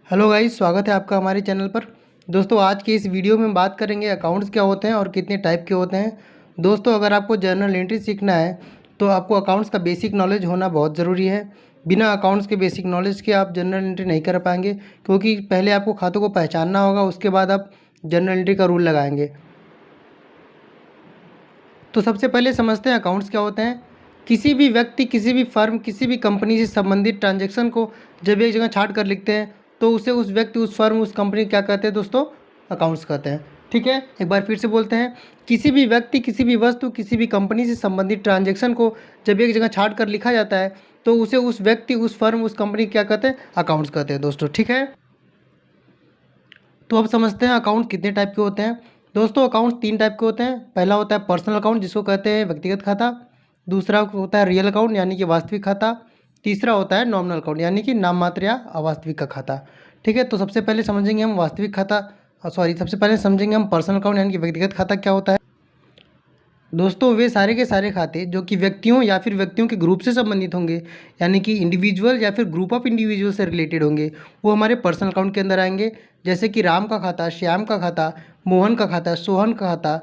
Hello guys, स्वागत है आपका हमारे चैनल पर। दोस्तों, आज के इस वीडियो में हम बात करेंगे अकाउंट्स क्या होते हैं और कितने टाइप के होते हैं। दोस्तों, अगर आपको जर्नल एंट्री सीखना है तो आपको अकाउंट्स का बेसिक नॉलेज होना बहुत ज़रूरी है। बिना अकाउंट्स के बेसिक नॉलेज के आप जर्नल एंट्री नहीं कर पाएंगे, क्योंकि पहले आपको खातों को पहचानना होगा, उसके बाद आप जर्नल एंट्री का रूल लगाएंगे। तो सबसे पहले समझते हैं अकाउंट्स क्या होते हैं। किसी भी व्यक्ति, किसी भी फर्म, किसी भी कंपनी से संबंधित ट्रांजैक्शन को जब एक जगह छाट कर लिखते हैं तो उसे उस व्यक्ति, उस फर्म, उस कंपनी क्या कहते हैं दोस्तों? अकाउंट्स कहते हैं। ठीक है, एक बार फिर से बोलते हैं। किसी भी व्यक्ति, किसी भी वस्तु, किसी भी कंपनी से संबंधित ट्रांजैक्शन को जब एक जगह छाट कर लिखा जाता है तो उसे उस व्यक्ति, उस फर्म, उस कंपनी क्या कहते हैं? अकाउंट्स कहते हैं दोस्तों। ठीक है, तो अब समझते हैं अकाउंट कितने टाइप के होते हैं। दोस्तों, अकाउंट तीन टाइप के होते हैं। पहला होता है पर्सनल अकाउंट, जिसको कहते हैं व्यक्तिगत खाता। दूसरा होता है रियल अकाउंट, यानी कि वास्तविक खाता। तीसरा होता है नॉमिनल अकाउंट, यानी कि नाम मात्र या अवास्तविक का खाता। ठीक है, तो सबसे पहले समझेंगे हम वास्तविक खाता, सबसे पहले समझेंगे हम पर्सनल अकाउंट यानी कि व्यक्तिगत खाता क्या होता है। दोस्तों, वे सारे के सारे खाते जो कि व्यक्तियों या फिर व्यक्तियों के ग्रुप से संबंधित होंगे, यानी कि इंडिविजुअल या फिर ग्रुप ऑफ इंडिविजुअल से रिलेटेड होंगे, वो हमारे पर्सनल अकाउंट के अंदर आएंगे। जैसे कि राम का खाता, श्याम का खाता, मोहन का खाता, सोहन का खाता,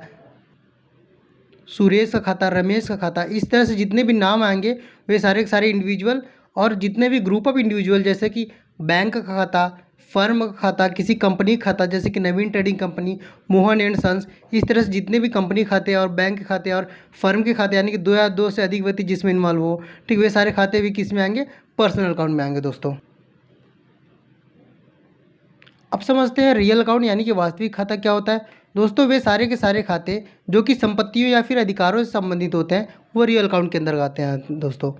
सुरेश का खाता, रमेश का खाता, इस तरह से जितने भी नाम आएंगे वे सारे के सारे इंडिविजुअल। और जितने भी ग्रुप ऑफ इंडिविजुअल, जैसे कि बैंक का खाता, फर्म का खाता, किसी कंपनी का खाता, जैसे कि Naveen trading company, Mohan and sons, इस तरह से जितने भी कंपनी खाते और बैंक के खाते और फर्म के खाते, यानी कि दो या दो से अधिक व्यक्ति जिसमें इन्वॉल्व हो, ठीक, वे सारे खाते भी किस में आएंगे? पर्सनल अकाउंट में आएंगे दोस्तों। अब समझते हैं रियल अकाउंट यानी कि वास्तविक खाता क्या होता है। दोस्तों, वे सारे के सारे खाते जो कि संपत्तियों या फिर अधिकारों से संबंधित होते हैं वो रियल अकाउंट के अंदर आते हैं दोस्तों।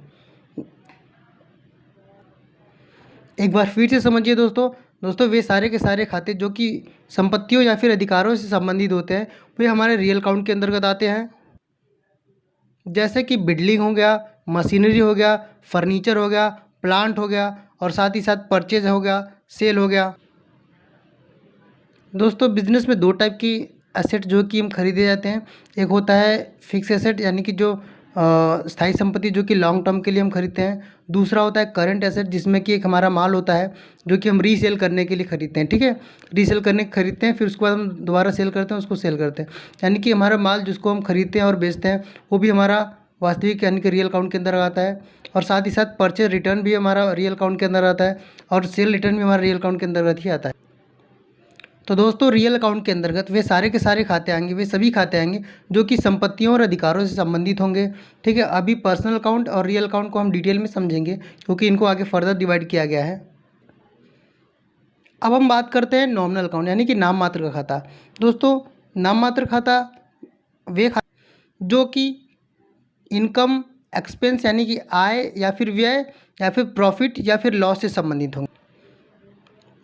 एक बार फिर से समझिए दोस्तों। दोस्तों, वे सारे के सारे खाते जो कि संपत्तियों या फिर अधिकारों से संबंधित होते हैं वे हमारे रियल अकाउंट के अंतर्गत आते हैं। जैसे कि बिल्डिंग हो गया, मशीनरी हो गया, फर्नीचर हो गया, प्लांट हो गया, और साथ ही साथ परचेज हो गया, सेल हो गया। दोस्तों, बिजनेस में दो टाइप की एसेट जो कि हम खरीदे जाते हैं। एक होता है फिक्स एसेट, यानी कि जो स्थायी संपत्ति जो कि लॉन्ग टर्म के लिए हम खरीदते हैं। दूसरा होता है करंट एसेट, जिसमें कि एक हमारा माल होता है जो कि हम रीसेल करने के लिए खरीदते हैं। ठीक है, रीसेल करने खरीदते हैं, फिर उसके बाद हम दोबारा सेल करते हैं, उसको सेल करते हैं। यानी कि हमारा माल जिसको हम खरीदते हैं और बेचते हैं वो भी हमारा वास्तविक यानी कि रियल अकाउंट के अंदर आता है। और साथ ही साथ परचेज रिटर्न भी हमारा रियल अकाउंट के अंदर आता है, और सेल रिटर्न भी हमारा रियल अकाउंट के अंतर्गत ही आता है। तो दोस्तों, रियल अकाउंट के अंतर्गत वे सारे के सारे खाते आएंगे, वे सभी खाते आएंगे जो कि संपत्तियों और अधिकारों से संबंधित होंगे। ठीक है, अभी पर्सनल अकाउंट और रियल अकाउंट को हम डिटेल में समझेंगे, क्योंकि इनको आगे फर्दर डिवाइड किया गया है। अब हम बात करते हैं नॉमिनल अकाउंट यानी कि नाम मात्र का खाता। दोस्तों, नाम मात्र खाता वे खाता जो कि इनकम, एक्सपेंस यानी कि आय या फिर व्यय या फिर प्रॉफिट या फिर लॉस से संबंधित होंगे।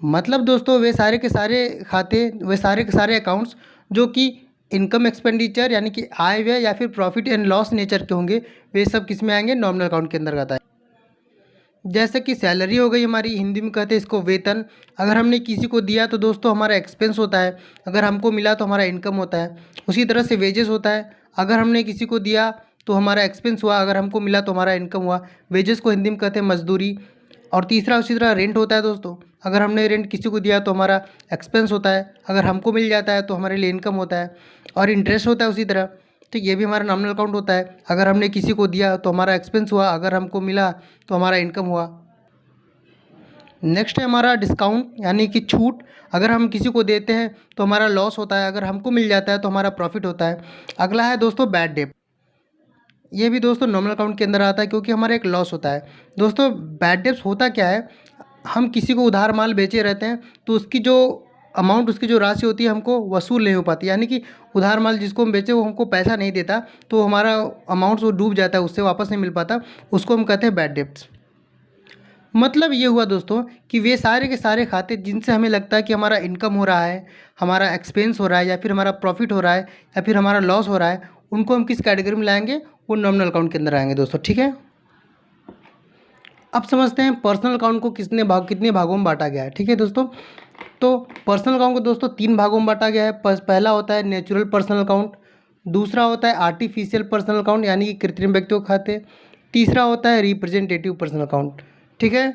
मतलब दोस्तों, वे सारे के सारे खाते, वे सारे के सारे अकाउंट्स जो कि इनकम एक्सपेंडिचर यानी कि आय व्यय या फिर प्रॉफिट एंड लॉस नेचर के होंगे, वे सब किस में आएंगे? नॉमिनल अकाउंट के अंदर आता है। जैसे कि सैलरी हो गई हमारी, हिंदी में कहते हैं इसको वेतन। अगर हमने किसी को दिया तो दोस्तों हमारा एक्सपेंस होता है, अगर हमको मिला तो हमारा इनकम होता है। उसी तरह से वेजेस होता है, अगर हमने किसी को दिया तो हमारा एक्सपेंस हुआ, अगर हमको मिला तो हमारा इनकम हुआ। वेजेस को हिंदी में कहते हैं मजदूरी। और तीसरा उसी तरह रेंट होता है दोस्तों, अगर हमने रेंट किसी को दिया तो हमारा एक्सपेंस होता है, अगर हमको मिल जाता है तो हमारे लिए इनकम होता है। और इंटरेस्ट होता है उसी तरह। ठीक, ये भी हमारा नॉमिनल अकाउंट होता है, अगर हमने किसी को दिया तो हमारा एक्सपेंस हुआ, अगर हमको मिला तो हमारा इनकम हुआ। नेक्स्ट है हमारा डिस्काउंट यानी कि छूट, अगर हम किसी को देते हैं तो हमारा लॉस होता है, अगर हमको मिल जाता है तो हमारा प्रॉफिट होता है। अगला है दोस्तों बैड डेट, ये भी दोस्तों नॉमिनल अकाउंट के अंदर आता है, क्योंकि हमारा एक लॉस होता है। दोस्तों, बैड डेट्स होता क्या है? हम किसी को उधार माल बेचे रहते हैं तो उसकी जो अमाउंट, उसकी जो राशि होती है हमको वसूल नहीं हो पाती, यानी कि उधार माल जिसको हम बेचे वो हमको पैसा नहीं देता, तो हमारा अमाउंट वो डूब जाता है, उससे वापस नहीं मिल पाता, उसको हम कहते हैं बैड डेट्स। मतलब ये हुआ दोस्तों कि वे सारे के सारे खाते जिनसे हमें लगता है कि हमारा इनकम हो रहा है, हमारा एक्सपेंस हो रहा है, या फिर हमारा प्रॉफिट हो रहा है, या फिर हमारा लॉस हो रहा है, उनको हम किस कैटेगरी में लाएंगे? वो नॉमिनल अकाउंट के अंदर आएंगे दोस्तों। ठीक है, अब समझते हैं पर्सनल अकाउंट को कितने भागों में बांटा गया है। ठीक है दोस्तों, तो पर्सनल अकाउंट को दोस्तों तीन भागों में बांटा गया है। पहला होता है नेचुरल पर्सनल अकाउंट, दूसरा होता है आर्टिफिशियल पर्सनल अकाउंट यानी कि कृत्रिम व्यक्तियों के खाते, तीसरा होता है रिप्रेजेंटेटिव पर्सनल अकाउंट। ठीक है,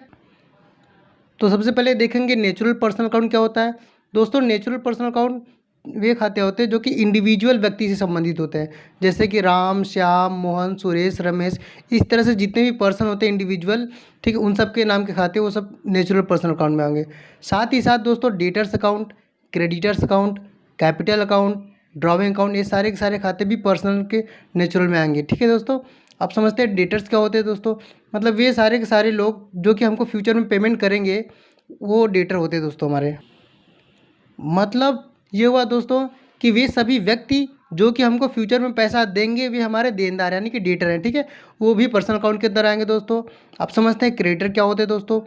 तो सबसे पहले देखेंगे नेचुरल पर्सनल अकाउंट क्या होता है। दोस्तों नेचुरल पर्सनल अकाउंट वे खाते होते हैं जो कि इंडिविजुअल व्यक्ति से संबंधित होते हैं, जैसे कि राम, श्याम, मोहन, सुरेश, रमेश, इस तरह से जितने भी पर्सन होते हैं इंडिविजुअल, ठीक है, उन सब के नाम के खाते वो सब नेचुरल पर्सनल अकाउंट में आएंगे। साथ ही साथ दोस्तों debtors account, creditors account, capital account, drawing account, ये सारे के सारे खाते भी पर्सनल के नेचुरल में आएंगे। ठीक है दोस्तों, आप समझते हैं डेटर्स क्या होते हैं दोस्तों, मतलब वे सारे के सारे लोग जो कि हमको फ्यूचर में पेमेंट करेंगे वो डेटर होते हैं दोस्तों हमारे। मतलब ये हुआ दोस्तों कि वे सभी व्यक्ति जो कि हमको फ्यूचर में पैसा देंगे वे हमारे देनदार यानी कि डेटर हैं। ठीक है, वो भी पर्सनल अकाउंट के अंदर आएंगे दोस्तों। आप समझते हैं क्रेडिटर क्या होते हैं दोस्तों।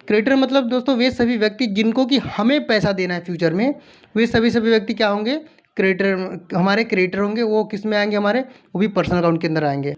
क्रेडिटर मतलब दोस्तों वे सभी व्यक्ति जिनको कि हमें पैसा देना है फ्यूचर में, वे सभी व्यक्ति क्या होंगे, क्रेडिटर, हमारे क्रेडिटर होंगे। वो किस में आएंगे हमारे, वो भी पर्सनल अकाउंट के अंदर आएंगे।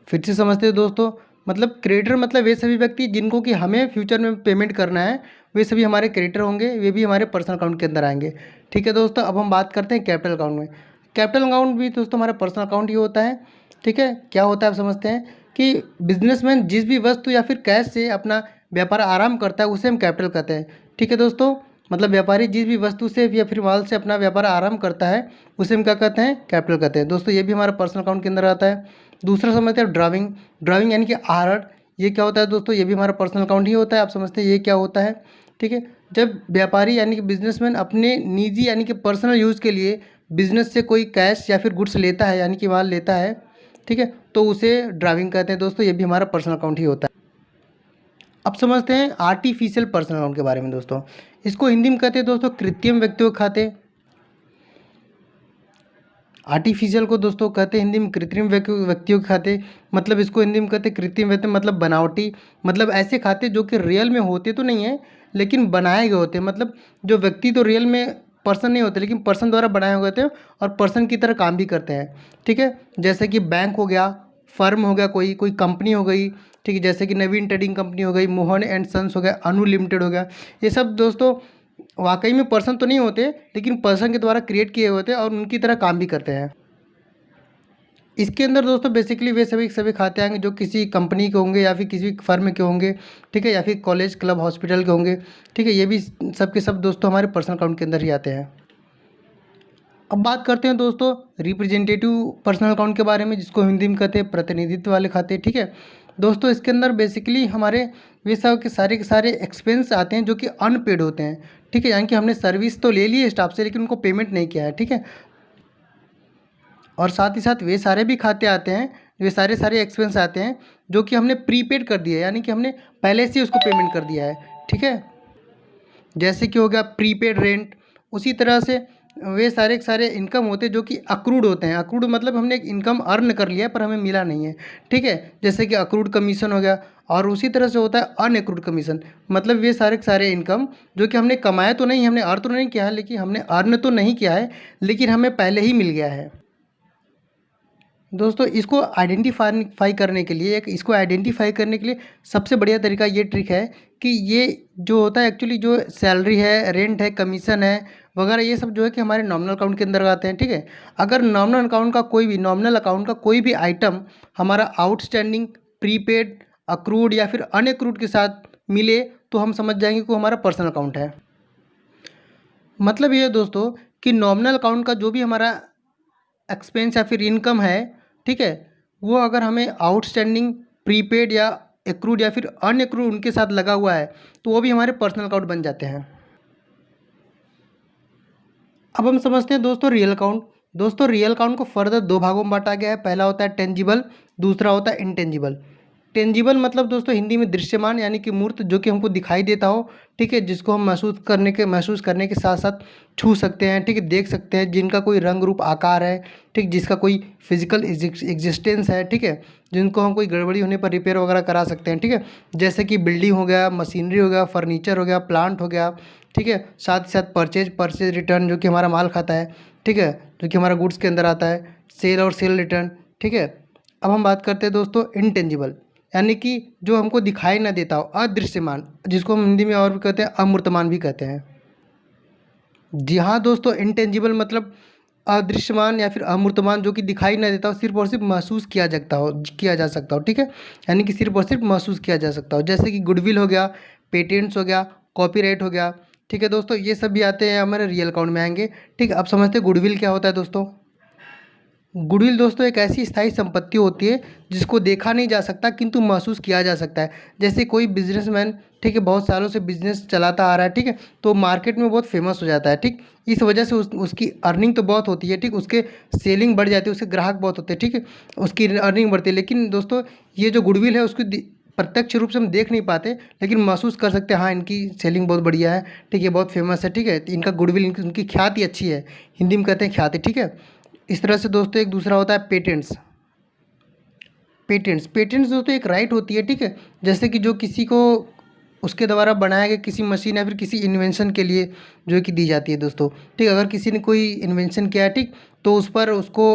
फिर से समझते हैं दोस्तों, मतलब क्रेडिटर मतलब वे सभी व्यक्ति जिनको कि हमें फ्यूचर में पेमेंट करना है, वे सभी हमारे क्रेडिटर होंगे, वे भी हमारे पर्सनल अकाउंट के अंदर आएंगे। ठीक है दोस्तों, अब हम बात करते हैं कैपिटल अकाउंट में। कैपिटल अकाउंट भी दोस्तों हमारा पर्सनल अकाउंट ही होता है। ठीक है, क्या होता है आप समझते हैं कि बिजनेसमैन जिस भी वस्तु या फिर कैश से अपना व्यापार आरंभ करता है उसे हम कैपिटल कहते हैं। ठीक है दोस्तों, मतलब व्यापारी जिस भी वस्तु से या फिर माल से अपना व्यापार आरंभ करता है उसे हम क्या कहते हैं, कैपिटल कहते हैं। दोस्तों ये भी हमारा पर्सनल अकाउंट के अंदर आता है। दूसरा समझते हैं ड्राइविंग। ड्राइविंग यानी कि आहरण, ये क्या होता है दोस्तों, ये भी हमारा पर्सनल अकाउंट ही होता है। आप समझते हैं ये क्या होता है। ठीक है, जब व्यापारी यानी कि बिजनेसमैन अपने निजी यानी कि पर्सनल यूज़ के लिए बिजनेस से कोई कैश या फिर गुड्स लेता है यानी कि माल लेता है, ठीक है, तो उसे ड्राइविंग कहते हैं दोस्तों, ये भी हमारा पर्सनल अकाउंट ही होता है। अब समझते हैं आर्टिफिशियल पर्सनल अकाउंट के बारे में दोस्तों। इसको हिंदी में कहते हैं दोस्तों कृत्रिम व्यक्तियों के खाते। आर्टिफिशियल को दोस्तों कहते हैं हिंदी में कृत्रिम व्यक्तियों के खाते। मतलब इसको हिंदी में कहते हैं कृत्रिम व्यक्ति, मतलब बनावटी, मतलब ऐसे खाते जो कि रियल में होते तो नहीं है लेकिन बनाए गए होते हैं। मतलब जो व्यक्ति तो रियल में पर्सन नहीं होते लेकिन पर्सन द्वारा बनाए हुए होते हैं और पर्सन की तरह काम भी करते हैं। ठीक है, जैसे कि बैंक हो गया, फर्म हो गया, कोई कोई कंपनी हो गई, ठीक है, जैसे कि नवीन ट्रेडिंग कंपनी हो गई, मोहन एंड सन्स हो गया, अनु लिमिटेड हो गया। ये सब दोस्तों वाकई में पर्सन तो नहीं होते लेकिन पर्सन के द्वारा क्रिएट किए होते हैं और उनकी तरह काम भी करते हैं। इसके अंदर दोस्तों बेसिकली वे सभी खाते आएंगे जो किसी कंपनी के होंगे या फिर किसी फर्म के होंगे, ठीक है, या फिर कॉलेज, क्लब, हॉस्पिटल के होंगे। ठीक है, ये भी सब के सब दोस्तों हमारे पर्सनल अकाउंट के अंदर ही आते हैं। अब बात करते हैं दोस्तों रिप्रेजेंटेटिव पर्सनल अकाउंट के बारे में, जिसको हिंदी में कहते हैं प्रतिनिधित्व वाले खाते। ठीक है दोस्तों, इसके अंदर बेसिकली हमारे वे सब के सारे एक्सपेंस आते हैं जो कि अनपेड होते हैं। ठीक है, यानी कि हमने सर्विस तो ले ली है स्टाफ से लेकिन उनको पेमेंट नहीं किया है। ठीक है, और साथ ही साथ वे सारे भी खाते आते हैं, वे सारे एक्सपेंस आते हैं जो कि हमने प्रीपेड कर दिया है, यानी कि हमने पहले से उसको पेमेंट कर दिया है। ठीक है, जैसे कि हो गया प्रीपेड रेंट। उसी तरह से वे सारे के सारे इनकम होते हैं जो कि अक्रूड होते हैं। अक्रूड मतलब हमने एक इनकम अर्न कर लिया है पर हमें मिला नहीं है। ठीक है, जैसे कि अक्रूड कमीशन हो गया। और उसी तरह से होता है अनएक्रूड कमीशन, मतलब वे सारे के सारे इनकम जो कि हमने कमाया तो नहीं, हमने अर्न तो नहीं किया है, लेकिन हमने अर्न तो नहीं किया है लेकिन हमें पहले ही मिल गया है। दोस्तों इसको आइडेंटिफाई करने के लिए सबसे बढ़िया तरीका ये ट्रिक है कि ये जो होता है एक्चुअली जो सैलरी है, रेंट है, कमीशन है वगैरह, ये सब जो है कि हमारे नॉमिनल अकाउंट के अंदर आते हैं। ठीक है, अगर नॉमिनल अकाउंट का कोई भी आइटम हमारा आउटस्टैंडिंग, प्रीपेड, अक्रूड या फिर अनएक्रूड के साथ मिले तो हम समझ जाएंगे कि वो हमारा पर्सनल अकाउंट है। मतलब ये दोस्तों कि नॉमिनल अकाउंट का जो भी हमारा एक्सपेंस या फिर इनकम है, ठीक है, वो अगर हमें आउटस्टैंडिंग, प्रीपेड या एक्रूड या फिर अनएक्रूड उनके साथ लगा हुआ है तो वो भी हमारे पर्सनल अकाउंट बन जाते हैं। अब हम समझते हैं दोस्तों रियल अकाउंट। दोस्तों रियल अकाउंट को फर्दर दो भागों में बांटा गया है। पहला होता है टेंजिबल, दूसरा होता है इंटेंजिबल। टेंजिबल मतलब दोस्तों हिंदी में दृश्यमान यानी कि मूर्त, जो कि हमको दिखाई देता हो, ठीक है, जिसको हम महसूस करने के साथ साथ छू सकते हैं, ठीक है, देख सकते हैं, जिनका कोई रंग रूप आकार है, ठीक, जिसका कोई फिजिकल एग्जिस्टेंस है, ठीक है, जिनको हम कोई गड़बड़ी होने पर रिपेयर वगैरह करा सकते हैं। ठीक है, जैसे कि बिल्डिंग हो गया, मशीनरी हो गया, फर्नीचर हो गया, प्लांट हो गया। ठीक है, साथ ही साथ परचेज रिटर्न जो कि हमारा माल खाता है, ठीक है, जो कि हमारा गुड्स के अंदर आता है, सेल रिटर्न। ठीक है, अब हम बात करते हैं दोस्तों इंटेंजिबल, यानी कि जो हमको दिखाई ना देता हो, अदृश्यमान, जिसको हम हिंदी में और भी कहते हैं अमूर्तमान भी कहते हैं। जी हाँ दोस्तों, इंटेंजिबल मतलब अदृश्यमान या फिर अमूर्तमान जो कि दिखाई ना देता हो, सिर्फ और सिर्फ महसूस किया जा सकता हो, ठीक है। यानी कि सिर्फ और सिर्फ महसूस किया जा सकता हो, जैसे कि गुडविल हो गया, पेटेंट्स हो गया, कॉपीराइट हो गया, ठीक है दोस्तों। ये सब भी आते हैं हमारे रियल अकाउंट में आएंगे, ठीक है। अब समझते हैं गुडविल क्या होता है दोस्तों। गुडविल दोस्तों एक ऐसी स्थायी संपत्ति होती है जिसको देखा नहीं जा सकता किंतु महसूस किया जा सकता है। जैसे कोई बिजनेसमैन, ठीक है, बहुत सालों से बिजनेस चलाता आ रहा है, ठीक है, तो मार्केट में बहुत फेमस हो जाता है, ठीक। इस वजह से उसकी अर्निंग तो बहुत होती है, ठीक, उसके सेलिंग बढ़ जाती है, उसके ग्राहक बहुत होते हैं, ठीक है, उसकी अर्निंग बढ़ती है। लेकिन दोस्तों ये जो गुडविल है उसको प्रत्यक्ष रूप से हम देख नहीं पाते, लेकिन महसूस कर सकते हैं, हाँ इनकी सेलिंग बहुत बढ़िया है, ठीक है, बहुत फेमस है, ठीक है, इनका गुडविल, इनकी ख्याति अच्छी है, हिंदी में कहते हैं ख्याति, ठीक है। इस तरह से दोस्तों एक दूसरा होता है पेटेंट्स। पेटेंट्स दोस्तों एक राइट होती है, ठीक है, जैसे कि जो किसी को उसके द्वारा बनाया गया किसी मशीन या फिर किसी इन्वेंशन के लिए जो है कि दी जाती है दोस्तों, ठीक। अगर किसी ने कोई इन्वेंशन किया है, ठीक, तो उस पर उसको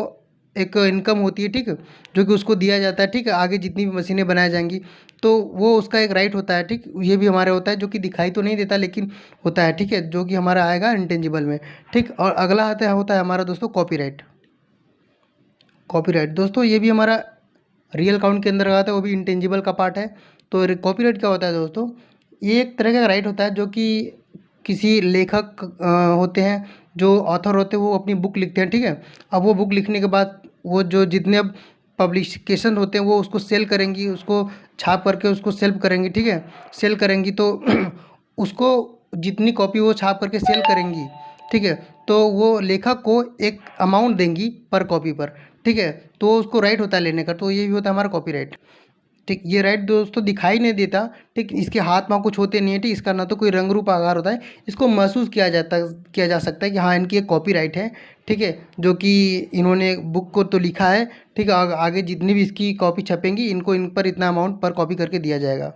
एक इनकम होती है, ठीक, जो कि उसको दिया जाता है, ठीक है, आगे जितनी भी मशीनें बनाई जाएंगी तो वो उसका एक राइट होता है, ठीक। ये भी हमारे होता है जो कि दिखाई तो नहीं देता लेकिन होता है, ठीक है, जो कि हमारा आएगा इंटेंजिबल में, ठीक। और अगला होता है हमारा दोस्तों कॉपीराइट। कॉपीराइट दोस्तों ये भी हमारा रियल अकाउंट के अंदर आता है, वो भी इंटेंजिबल का पार्ट है। तो कॉपीराइट क्या होता है दोस्तों, ये एक तरह का राइट होता है जो कि किसी लेखक होते हैं, जो ऑथर होते हैं, वो अपनी बुक लिखते हैं, ठीक है। अब वो बुक लिखने के बाद वो जो जितने अब पब्लिकेशन होते हैं वो उसको सेल करेंगी, उसको छाप करके उसको सेल करेंगी, ठीक है, सेल करेंगी तो उसको जितनी कॉपी वो छाप करके सेल करेंगी, ठीक है, तो वो लेखक को एक अमाउंट देंगी पर कॉपी पर, ठीक है। तो उसको राइट होता है लेने का, तो ये भी होता है हमारा कॉपीराइट, ठीक। ये राइट दोस्तों दिखाई नहीं देता, ठीक, इसके हाथ में कुछ होते नहीं है, ठीक, इसका ना तो कोई रंग रूप आकार होता है, इसको महसूस किया जा सकता है कि हाँ इनकी एक कॉपीराइट है, ठीक है, जो कि इन्होंने बुक को तो लिखा है, ठीक है, आगे जितनी भी इसकी कॉपी छपेंगी इनको इन पर इतना अमाउंट पर कॉपी करके दिया जाएगा।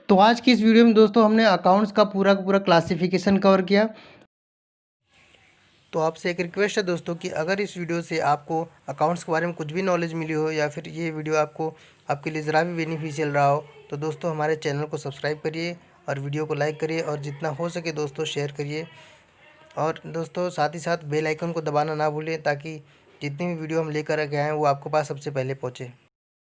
तो आज की इस वीडियो में दोस्तों हमने अकाउंट्स का पूरा का पूरा क्लासिफिकेशन कवर किया। तो आपसे एक रिक्वेस्ट है दोस्तों कि अगर इस वीडियो से आपको अकाउंट्स के बारे में कुछ भी नॉलेज मिली हो या फिर ये वीडियो आपको आपके लिए ज़रा भी बेनिफिशियल रहा हो, तो दोस्तों हमारे चैनल को सब्सक्राइब करिए और वीडियो को लाइक करिए और जितना हो सके दोस्तों शेयर करिए। और दोस्तों साथ ही साथ बेल आइकन को दबाना ना भूलें ताकि जितनी भी वीडियो हम लेकर के आए हैं वो आपके पास सबसे पहले पहुँचे।